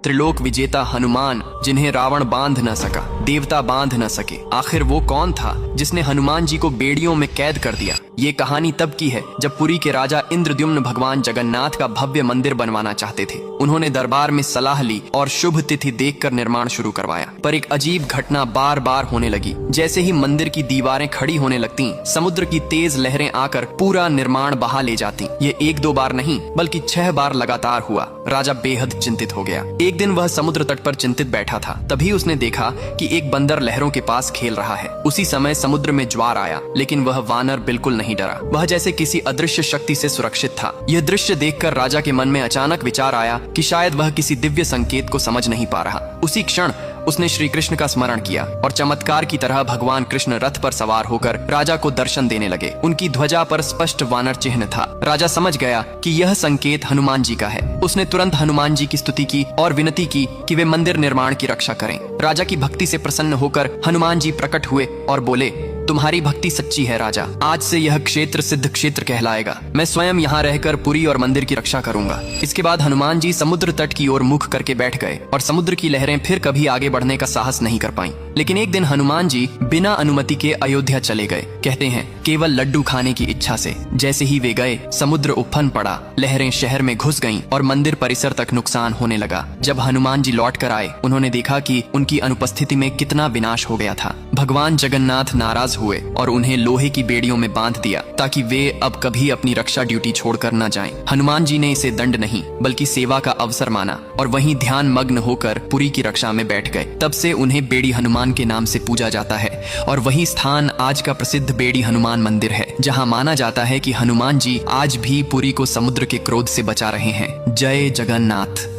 त्रिलोक विजेता हनुमान, जिन्हें रावण बांध न सका, देवता बांध न सके। आखिर वो कौन था जिसने हनुमान जी को बेड़ियों में कैद कर दिया? ये कहानी तब की है जब पुरी के राजा इंद्रद्युम्न भगवान जगन्नाथ का भव्य मंदिर बनवाना चाहते थे। उन्होंने दरबार में सलाह ली और शुभ तिथि देखकर निर्माण शुरू करवाया। पर एक अजीब घटना बार बार होने लगी। जैसे ही मंदिर की दीवारें खड़ी होने लगती, समुद्र की तेज लहरें आकर पूरा निर्माण बहा ले जाती। ये 1-2 बार नहीं बल्कि 6 बार लगातार हुआ। राजा बेहद चिंतित हो गया। एक दिन वह समुद्र तट पर चिंतित बैठा था। तभी उसने देखा कि एक बंदर लहरों के पास खेल रहा है। उसी समय समुद्र में ज्वार आया, लेकिन वह वानर बिल्कुल नहीं डरा। वह जैसे किसी अदृश्य शक्ति से सुरक्षित था। यह दृश्य देखकर राजा के मन में अचानक विचार आया कि शायद वह किसी दिव्य संकेत को समझ नहीं पा रहा। उसी क्षण उसने श्री कृष्ण का स्मरण किया और चमत्कार की तरह भगवान कृष्ण रथ पर सवार होकर राजा को दर्शन देने लगे। उनकी ध्वजा पर स्पष्ट वानर चिन्ह था। राजा समझ गया कि यह संकेत हनुमान जी का है। उसने तुरंत हनुमान जी की स्तुति की और विनती की कि वे मंदिर निर्माण की रक्षा करें। राजा की भक्ति से प्रसन्न होकर हनुमान जी प्रकट हुए और बोले, तुम्हारी भक्ति सच्ची है राजा। आज से यह क्षेत्र सिद्ध क्षेत्र कहलाएगा। मैं स्वयं यहाँ रहकर पुरी और मंदिर की रक्षा करूंगा। इसके बाद हनुमान जी समुद्र तट की ओर मुख करके बैठ गए और समुद्र की लहरें फिर कभी आगे बढ़ने का साहस नहीं कर पाईं। लेकिन एक दिन हनुमान जी बिना अनुमति के अयोध्या चले गए। कहते हैं केवल लड्डू खाने की इच्छा से। जैसे ही वे गए, समुद्र उफन पड़ा, लहरें शहर में घुस गईं और मंदिर परिसर तक नुकसान होने लगा। जब हनुमान जी लौट कर आए, उन्होंने देखा कि उनकी अनुपस्थिति में कितना विनाश हो गया था। भगवान जगन्नाथ नाराज हुए और उन्हें लोहे की बेड़ियों में बांध दिया ताकि वे अब कभी अपनी रक्षा ड्यूटी छोड़कर न जाएं। हनुमान जी ने इसे दंड नहीं बल्कि सेवा का अवसर माना और वहीं ध्यान मग्न होकर पुरी की रक्षा में बैठ गए। तब से उन्हें बेड़ी हनुमान के नाम से पूजा जाता है और वही स्थान आज का प्रसिद्ध बेड़ी हनुमान मंदिर है, जहां माना जाता है कि हनुमान जी आज भी पुरी को समुद्र के क्रोध से बचा रहे हैं। जय जगन्नाथ।